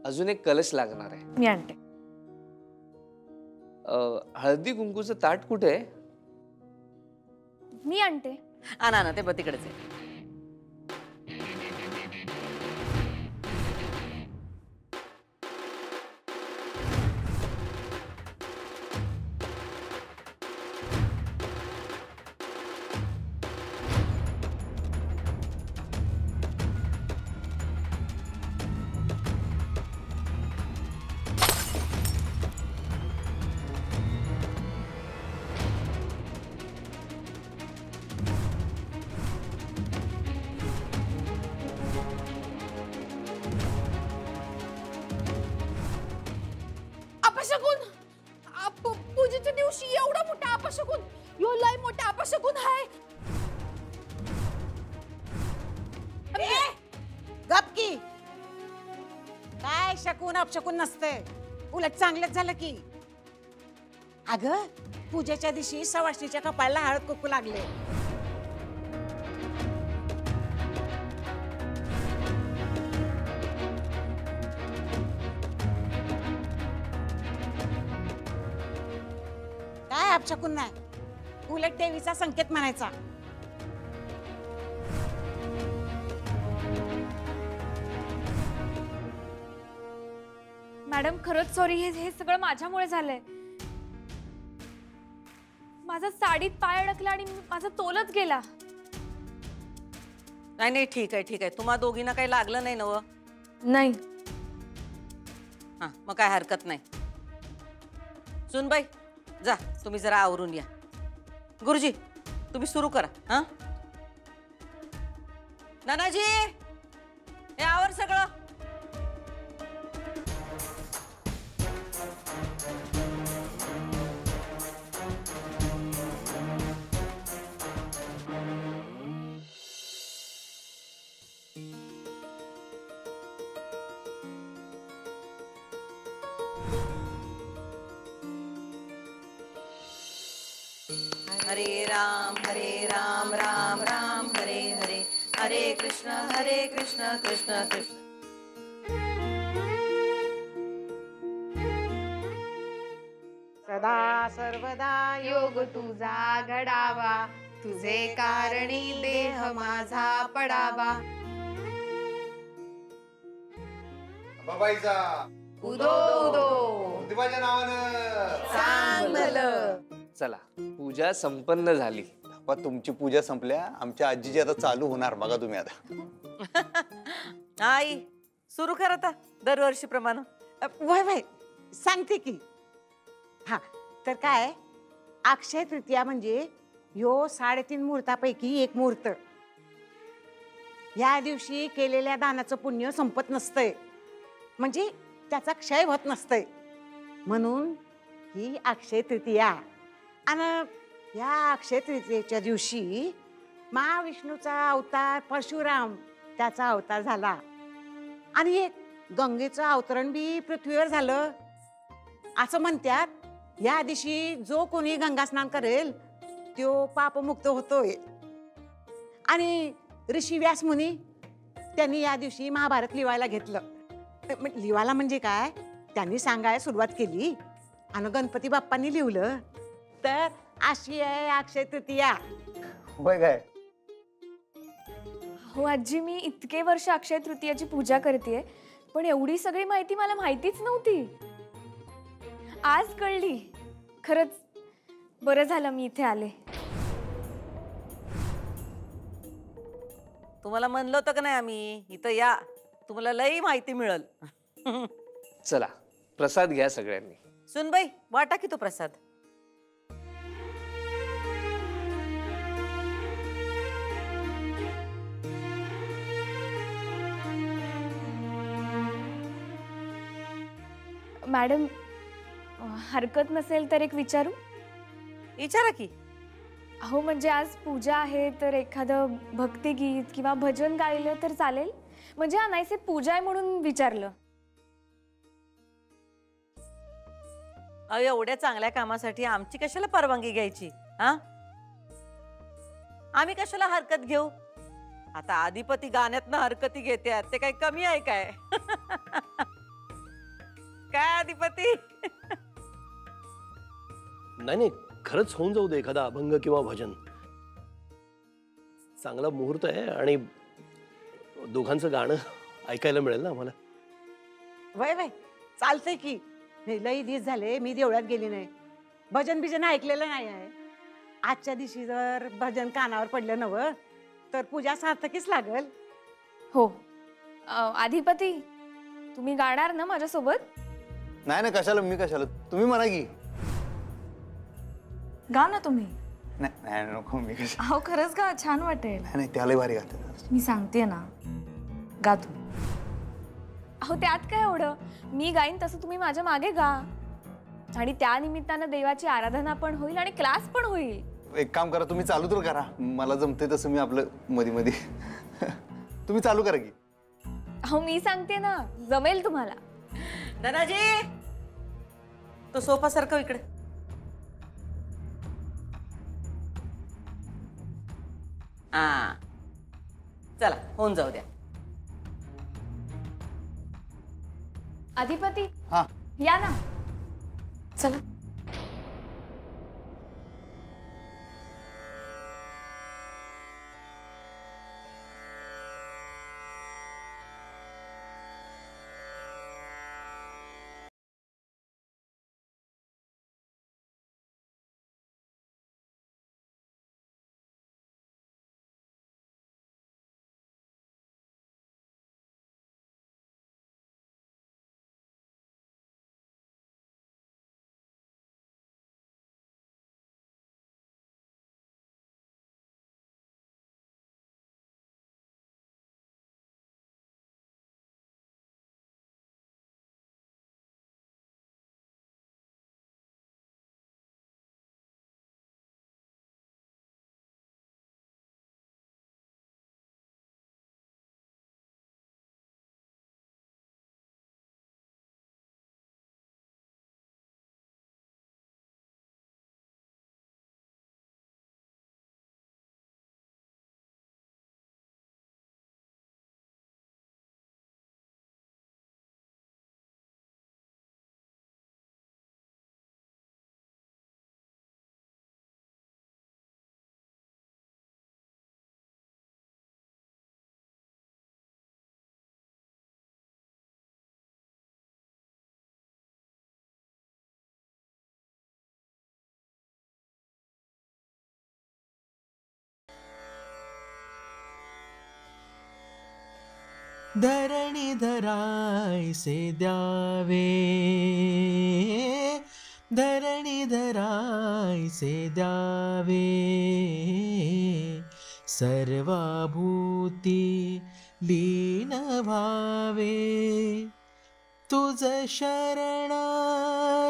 अजून एक कलश लागणार आहे. मी आणते. हळदी कुंकूचं ताट कुठे आहे? मी आणते. आणा ना, ते बघ तिकडेच आहे. अपशकुन, पूजेच्या दिवशी एवढा मोठा अपशकुन, यो लय मोठा अपशकुन आहे. गपकी काय शकून अपशकून नसते, उलट चांगलंच झालं की. अगं पूजेच्या दिवशी सवाष्णीच्या कपाळाला हळद कुंकू लागले. काय अपशकून नाही, उलट देवीचा संकेत म्हणायचा. मॅडम खरंच सॉरी, हे सगळं माझ्यामुळे झालंय. माझा साडीत पाय अडकला आणि माझा तोलच गेला. नाही नाही, ठीक आहे ठीक आहे. तुम्हा दोघींना काही लागलं नाही नव? नाही. हा, मग काय हरकत नाही. सुनबाई जा, तुम्ही जरा आवरून या. गुरुजी तुम्ही सुरू करा. हा नानाजी, हे आवर सगळं. हरे राम राम राम हरे हरे, हरे कृष्ण कृष्ण कृष्ण. सदा सर्वदा योग तुझा घडावा, तुझे कारणी देह माझा पडावा. बाबाईचा उदो उदो देवाच्या नावानं सांग भलं. चला, पूजा संपन्न झाली. पण तुमची पूजा संपल्या, आमच्या आजीची आता चालू होणार. बघा तुम्ही आता. आई सुरू कर आता दरवर्षीप्रमाणे. वय वय सांगते की. हा तर काय, अक्षय तृतीया म्हणजे ह्यो 3.5 मुहूर्तापैकी एक मुहूर्त. या दिवशी केलेल्या दानाचं पुण्य संपत नसतंय, म्हणजे त्याचा क्षय होत नसतंय. म्हणून ही अक्षय तृतीया. आणि या अक्षय तृतीयेच्या दिवशी महाविष्णूचा अवतार परशुराम त्याचा अवतार झाला. आणि एक गंगेचं अवतरण बी पृथ्वीवर झालं असं म्हणतात. या दिवशी जो कोणी गंगा स्नान करेल तो पापमुक्त होतोय. आणि ऋषी व्यास मुनी त्यांनी या दिवशी महाभारत लिहायला घेतलं. लिहायला म्हणजे काय, त्यांनी सांगायला सुरुवात केली आणि गणपती बाप्पांनी लिहिलं. तर अशी आहे अक्षय तृतीया. होय काय? हो आजी, मी इतके वर्ष अक्षय तृतीयाची पूजा करतेय, पण एवढी सगळी माहिती मला माहितीच नव्हती. आज कळली. खरंच बरं झालं मी इथे आले. तुम्हाला म्हणलं होतं का नाही आम्ही इथं या, तुम्हाला लई माहिती मिळेल. चला, प्रसाद घ्या सगळ्यांनी. सुनबाई वाटा की तो प्रसाद. मॅडम हरकत नसेल तर एक विचारू? विचारा की. हो म्हणजे आज पूजा आहे, तर एखादं भक्तिगीत किंवा भजन गायलं तर चालेल? म्हणजे अनायसे पूजा आहे म्हणून विचारलं. एवढ्या चांगल्या कामासाठी आमची कशाला परवानगी घ्यायची? हा, आम्ही कशाला हरकत घेऊ? आता आधिपती गाण्यातनं हरकती घेतात ते काही कमी आहे काय? काय आधिपती? नाही नाही, खरंच होऊन जाऊ दे एखादा अभंग किंवा भजन. चांगला मुहूर्त आहे आणि दोघांचं गाणं ऐकायला मिळेल ना आम्हाला. वय वय चालतंय की. नाही, लई दिवस झाले मी देवळात गेली नाही, भजन बिजन ऐकलेलं नाही आहे. आजच्या दिवशी जर भजन कानावर पडलं नवं तर पूजा सार्थकीच लागल. हो. अधिपती, तुम्ही गाणार ना माझ्यासोबत? नाही ना, कशाला मी कशाला, तुम्ही म्हणा की. गा ना तुम्ही. नाही नाही नको, मी कशा. अहो खरंच गा, छान वाटेल. नाही नाही, त्याला भारी गातात. मी सांगते ना, गा तू. अहो त्यात काय एवढं, मी गाईन तसं तुम्ही माझ्या मागे गा. आणि त्या निमित्तानं देवाची आराधना पण होईल आणि क्लास पण होईल. एक काम करा, तुम्ही चालू तर करा. मला जमते तसं मी आपलं मध्ये मध्ये. तुम्ही चालू करा की. अहो मी सांगते ना, जमेल तुम्हाला. धनाजी, तो सोफा सरकव इकडे. हा, चला होऊन जाऊ द्या. अधिपती हा, या ना, चला. धरणी धरायसे द्यावे, धरणी धरायसे द्यावे, सर्वाभूती लीन व्हावे, तुझ शरण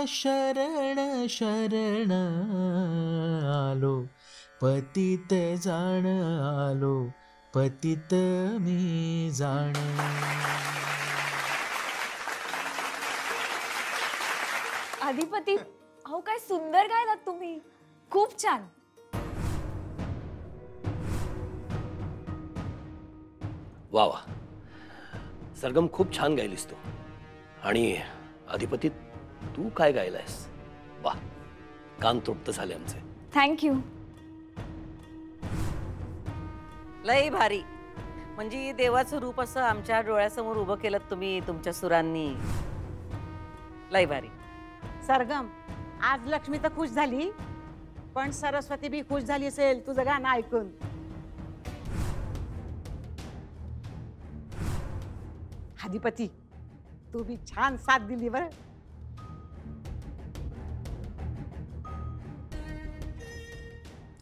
शरण शरण आलो, पतित जाण आलो, पतित मी जाण. अधिपती, अहो काय सुंदर गायलात तुम्ही, खूप छान. वा वा, सरगम खूप छान गायलीस तू. आणि अधिपती, तू काय गायलायस? वा, कान तृप्त झाले आमचे. थँक्यू. लई भारी. म्हणजे देवाचं रूप असं आमच्या डोळ्यासमोर उभं केलं तुम्ही तुमच्या सुरांनी. लई भारी. सरगम, आज लक्ष्मी तर खुश झाली, पण सरस्वती बी खुश झाली असेल तुझं गाणं ऐकून. अधिपती, तू बी छान साथ दिली बरं.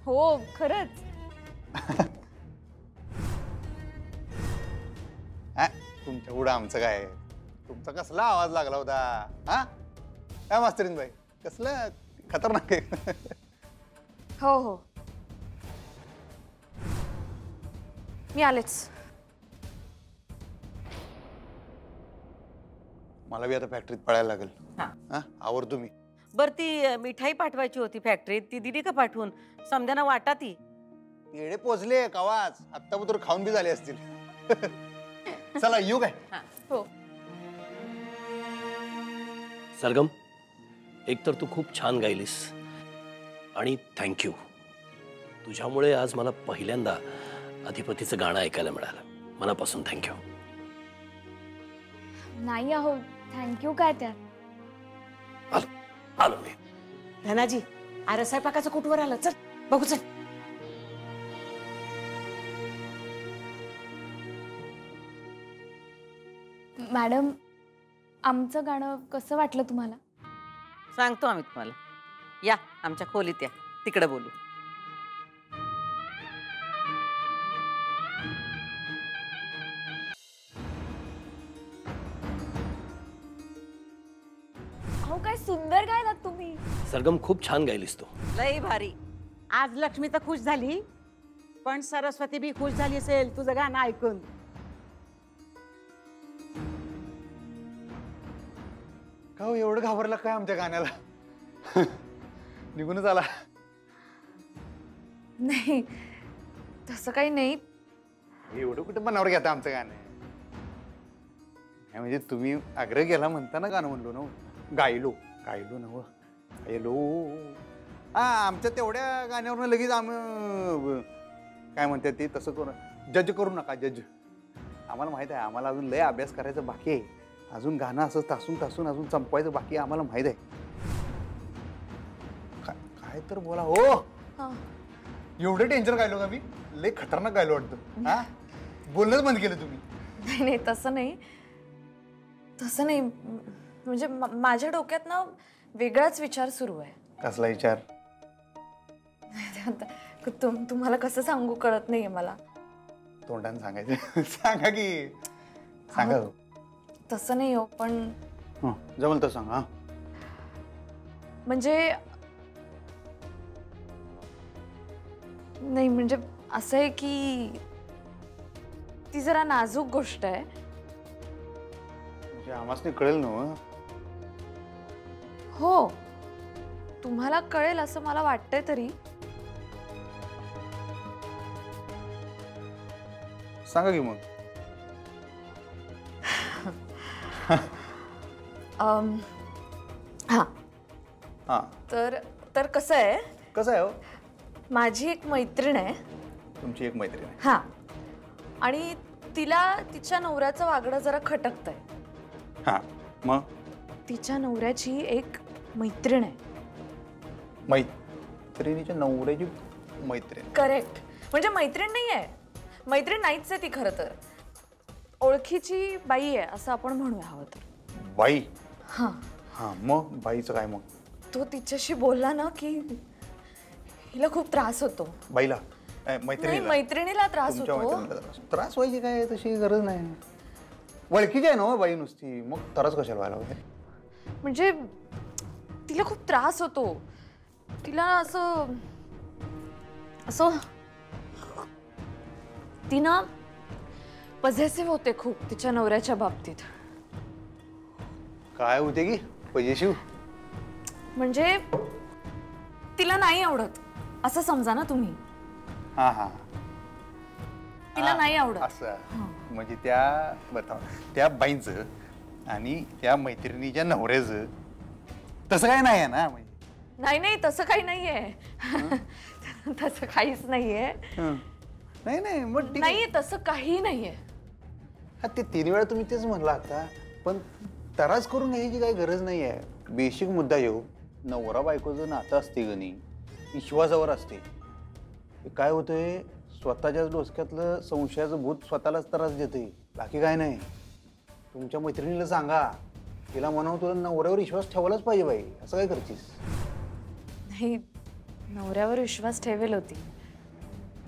हो खरंच. तुमच्या पुढं आमचं काय? तुमचा कसला आवाज लागला होता? हा काय मास्तरीन बाई, कसलं खतरनाक आहे. हो हो, मी आलेच. मला बी आता फॅक्टरीत पळायला लागेल. हा. हा, आवडतो मी. बर, ती मिठाई पाठवायची होती फॅक्टरीत, ती दिली का पाठवून? समद्याना वाटा ती. येडे पोचले कवाच आत्ता तर खाऊन बी झाले असतील. चला येऊ काय? हो. सरगम, एक तर तू खूप छान गायलीस आणि थँक्यू. तुझ्यामुळे आज मला पहिल्यांदा अधिपतीचं गाणं ऐकायला मिळालं. मनापासून थँक्यू. नाही अहो, थँक्यू काय त्यात. आलो मी. धनाजी, अरे स्वयंपाकाचं कुठवर आलं, चल बघू चल. मॅडम, आमचं गाणं कसं वाटलं तुम्हाला? सांगतो आम्ही तुम्हाला. या आमच्या खोलीत या, तिकडे बोलू. अहो काय सुंदर गायलात तुम्ही. सरगम, खूप छान गायलीस तू. लई भारी. आज लक्ष्मी तर खुश झाली, पण सरस्वती बी खुश झाली असेल तुझं गाणं ऐकून. का हो, एवढं घाबरला काय आमच्या गाण्याला? निघूनच आला. नाही तसं काही नाही. एवढं कुठे मनावर घेता आमचं गाणं? नाही म्हणजे तुम्ही आग्रह केला म्हणताना गाणं म्हणलो ना. गायलो गायलो नव गायलो. हा, आमच्या तेवढ्या गाण्यावरनं लगेच आम्ही काय म्हणतात ते तसं करू, जज करू नका. जज आम्हाला माहित आहे, आम्हाला अजून लय अभ्यास करायचा बाकी आहे. अजून गाणं असं तासून तासून अजून संपवायचं बाकी आहे, आम्हाला माहित आहे. काय तर बोला हो. एवढं टेन्शन गायलो का मी? लय खतरनाक गायलो वाटतं. हा, बोलणंच बंद केलं तुम्ही. नाही नाही तसं नाही. तसं नाही म्हणजे माझ्या डोक्यात ना वेगळाच विचार सुरू आहे. कसला विचार? तुम्हाला कसं सांगू कळत नाहीये मला. तोंडाने सांगायचं. सांगा की, सांगा. तसं नाही हो, पण जमल तर सांगा. म्हणजे नाही म्हणजे असं आहे की ती जरा नाजूक गोष्ट आहे. म्हणजे आम्हाला कळेल ना. हो, तुम्हाला कळेल असं मला वाटतंय तरी. सांगा की मग. हा हा, तर कसं आहे, कसं आहे हो? माझी एक मैत्रीण आहे. तुमची एक मैत्रीण आहे? हा, आणि तिला तिच्या नवऱ्याचं वागणं जरा खटकतंय. हा, मग तिच्या नवऱ्याची एक मैत्रीण आहे. मैत्रिणीच्या नवऱ्याची मैत्रीण? करेक्ट. म्हणजे मैत्रीण नाही आहे, मैत्रीण नाहीच आहे ती. खरं तर ओळखीची बाई आहे असं आपण म्हणूया हवं तर. बाई? हा हा, मग बाईचं काय? मग तो तिच्याशी बोलला ना की हिला खूप त्रास होतो. बाईला? नाही, मैत्रिणीला? मैत्रिणीला त्रास तुमच्या होतो. मैत्रिणीला त्रास व्हायची काय तशी गरज नाही. ओळखीची आहे ना बाई नुसती, मग त्रास कशाला व्हायला वगैरे? म्हणजे तिला खूप त्रास होतो. तिला असं असं ती ना पॉझेसिव्ह होते खूप तिच्या नवऱ्याच्या बाबतीत. काय होते की पॉझेसिव्ह? म्हणजे तिला नाही आवडत असं समजा ना तुम्ही. हा हा, तिला नाही आवडत असं. म्हणजे त्या बाईंचं आणि त्या मैत्रिणीच्या नवऱ्याचं तसं काय नाही आहे ना? म्हणजे नाही नाही तसं काही नाहीये. तसं काहीच नाहीये. नाही नाही, मग ठीक आहे. नाही तसं काही नाहीये. हा, ते 3 वेळा तुम्ही तेच म्हणला आता, पण त्रास करून घ्यायची काही गरज नाही आहे. बेसिक मुद्दा येऊ, नवरा बायकोचं नातं असते गणी विश्वासावर असते. काय होतंय, स्वतःच्याच डोसक्यातलं संशयाचं भूत स्वतःलाच त्रास देते, बाकी काय नाही. तुमच्या मैत्रिणीला सांगा, तिला म्हणावं तुला नवऱ्यावर विश्वास ठेवलाच पाहिजे बाई, असं काय करतीस? नाही, नवऱ्यावर विश्वास ठेवेल होती.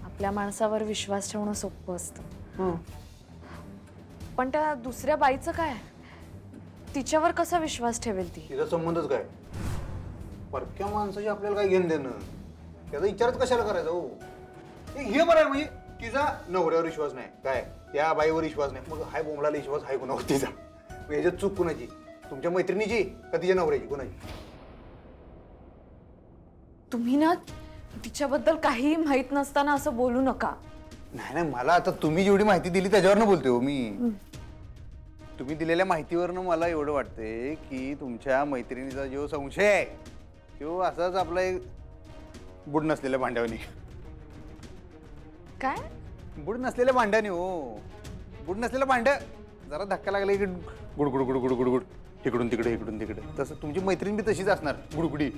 आपल्या माणसावर विश्वास ठेवणं सोपं असतं. पण त्या दुसऱ्या बाईचं काय, तिच्यावर कसा विश्वास ठेवेल ती? तिचा संबंधच काय? परक्या माणसाची आपल्याला काय घेणं देणं, त्याचा विचारच कशाला करायचा हो? हे बरं आहे. म्हणजे तिचा नवऱ्यावर विश्वास नाही, काय त्या बाईवर विश्वास नाही, मग हाय बोंबलाला विश्वास हाय कोणावर तिचा? याच्यात चूक कुणाची? तुमच्या मैत्रिणीची का तिच्या नवऱ्याची? कोणाची? तुम्ही ना तिच्याबद्दल काहीही माहित नसताना असं बोलू नका. नाही नाही, मला आता तुम्ही जेवढी माहिती दिली त्याच्यावरनं बोलतोय हो मी. तुम्ही दिलेल्या माहितीवरनं मला एवढं वाटतंय की तुमच्या मैत्रिणीचा जो संशय आहे तो असाच आपला एक बुड नसलेल्या भांड्यावानी. काय? बुड नसलेल्या भांड्याने हो. बुड नसलेलं भांड जरा धक्का लागला की good good good good good good इकडून तिकडे इकडून तिकडे. तसं तुमची मैत्रीण बी तशीच असणार गुडगुडी.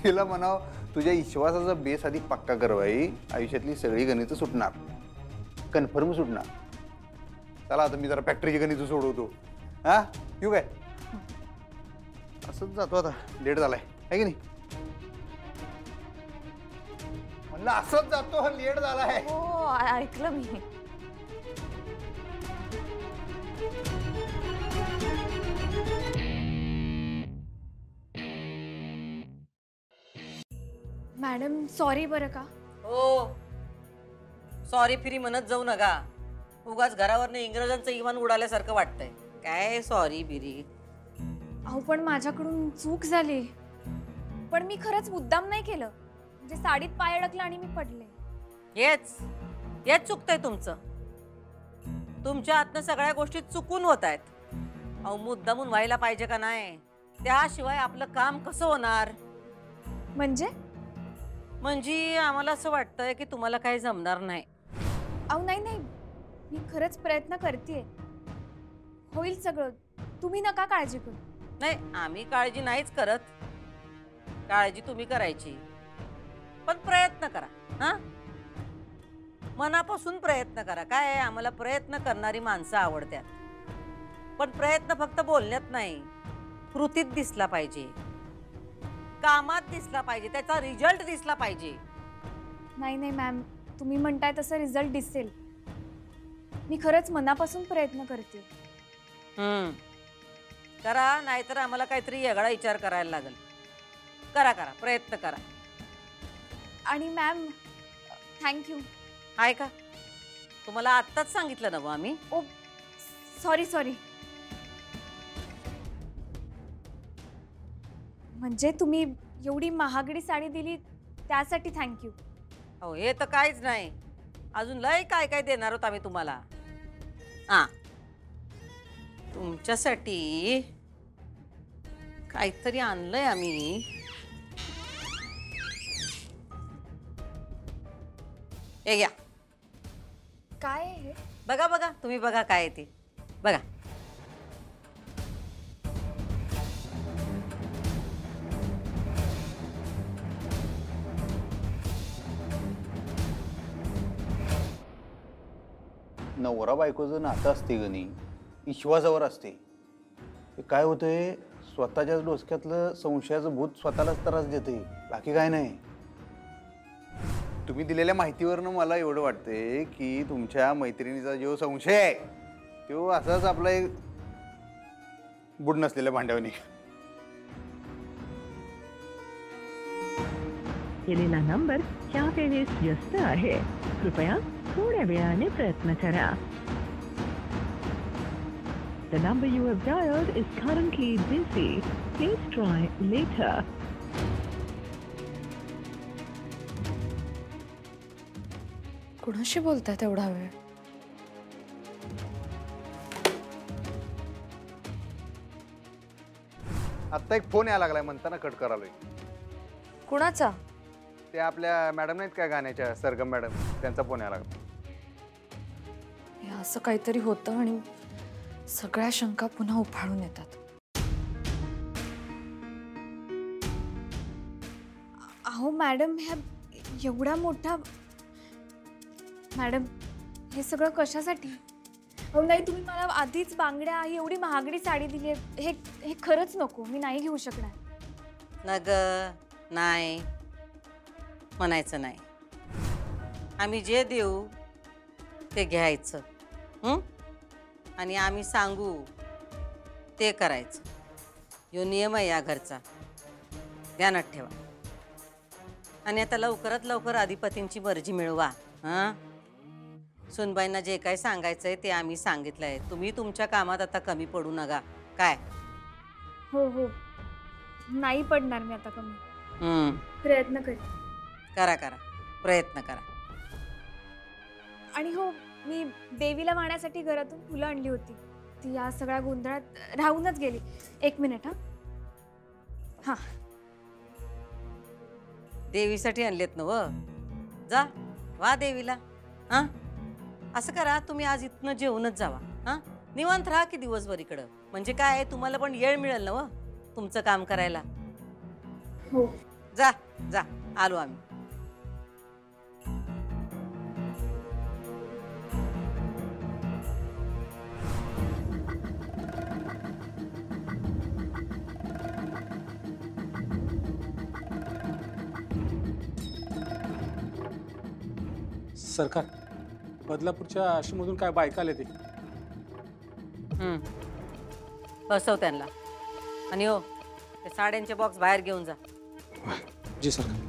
तिला म्हणाव तुझ्या विश्वासाचा बेस आधी पक्का करवाई, आयुष्यातली सगळी गणितं सुटणार, कन्फर्म सुटणार. चला आता मी जरा फॅक्टरीची गणितं सोडवतो. हा येऊ काय? असंच जातो आता, लेट झालाय आहे की नाही? म्हणलं असंच जातो, लेट झालाय. हो ऐकलं मी. मॅडम सॉरी बरं का. हो, सॉरी फिरी म्हणत जाऊ नका. उगाच घरावरनं इंग्रजांचं इमान उडाल्यासारखं वाटतंय. काय सॉरी बिरी? अहो पण माझ्याकडून चूक झाली. पण मी खरंच मुद्दाम नाही केलं. म्हणजे साडीत पाय अडकला आणि मी पडले. हेच चुकतंय तुमचं. तुमच्या हातनं सगळ्या गोष्टी चुकून होत आहेत. अहो मुद्दामून व्हायला पाहिजे का नाही? त्याशिवाय आपलं काम कसं होणार? म्हणजे आम्हाला असं वाटतंय की तुम्हाला काही जमणार नाही. अहो नाही नाही, मी खरंच प्रयत्न करतेय. होईल सगळं, तुम्ही नका काळजी करू. नाही, आम्ही काळजी नाहीच करत. काळजी तुम्ही करायची, पण प्रयत्न करा. हा, मनापासून प्रयत्न करा. काय आहे, आम्हाला प्रयत्न करणारी माणसं आवडतात. पण प्रयत्न फक्त बोलण्यात नाही, कृतीत दिसला पाहिजे, कामात दिसला पाहिजे, त्याचा रिझल्ट दिसला पाहिजे. नाही नाही मॅम, तुम्ही म्हणताय तसं रिझल्ट दिसेल. मी खरंच मनापासून प्रयत्न करते. करा, नाहीतर आम्हाला काहीतरी वेगळा विचार करायला लागेल. करा करा, प्रयत्न करा. आणि मॅम थँक्यू. आहे का? तुम्हाला आत्ताच सांगितलं ना आम्ही. ओ सॉरी. म्हणजे तुम्ही एवढी महागडी साडी दिली त्यासाठी थँक्यू. हो, हे तर काहीच नाही. अजून लय काय काय देणार आहोत आम्ही तुम्हाला. हा, तुमच्यासाठी काहीतरी आणलंय आम्ही. हे घ्या. काय आहे? बघा बघा, तुम्ही बघा काय आहे ते बघा. नवरा बायकोचं नातं असते गणी विश्वासावर असते. ते काय होतंय, स्वतःच्याच डोसक्यातलं संशयाचं भूत स्वतःलाच त्रास देते, बाकी काय नाही. तुम्ही दिलेल्या माहितीवरनं मला एवढं वाटतंय की तुमच्या मैत्रिणीचा जो संशय आहे तो असाच आपला एक बुड नसलेल्या भांड्यावानी. केलेला नंबर त्यावेळेस व्यस्त आहे. कृपया थोड्या वेळाने प्रयत्न करा. The number you have dialed is currently busy. Please try later. कुणाशी बोलताय एवढा वेळ? आत्ता एक फोन यायला लागलाय म्हणताना कट करालोय. कुणाचा? ते आपल्या मॅडम नाहीत काय गाण्याच्या, सरगम मॅडम, त्यांचा फोन यायला लागला. हे असं काहीतरी होतं आणि सगळ्या शंका पुन्हा उफाळून येतात. अहो मॅडम, ह्या एवढा मोठा, मॅडम हे सगळं कशासाठी? अहो नाही, तुम्ही मला आधीच बांगड्या, ही एवढी महागडी साडी दिली आहे. हे खरंच नको, मी नाही घेऊ शकणार. नग नाही म्हणायचं नाही. आम्ही जे देऊ ते घ्यायचं. आणि आम्ही सांगू ते करायचं. यो नियम आहे या घरचा, ध्यानात ठेवा. आणि आता लवकरात लवकर अधिपतींची मर्जी मिळवा. हां, सुनबाईंना जे काही सांगायचंय ते आम्ही सांगितलंय. तुम्ही तुमच्या कामात आता कमी पडू नका. काय? हो नाही पडणार मी आता कमी. प्रयत्न करेन. करा करा, प्रयत्न करा. आणि हो, मी देवीला वाहण्यासाठी घरातून फुलं आणली होती. ती या सगळ्या गोंधळात राहूनच गेली. 1 मिनिट. हां. देवीसाठी आणलेत ना व. जा वा देवीला. हां, असं करा, तुम्ही आज इथनं जेवूनच जावा. हां, निवांत राहा की दिवसभर इकडं. म्हणजे काय, तुम्हाला पण वेळ मिळेल ना व तुमचं काम करायला. हो. जा जा, आलो आम्ही. सरकार, बदलापूरच्या आश्रममधून काय बायका आले ते? बसव त्यांना. आणि हो, ते साड्यांचे बॉक्स बाहेर घेऊन जा. जी सरकार.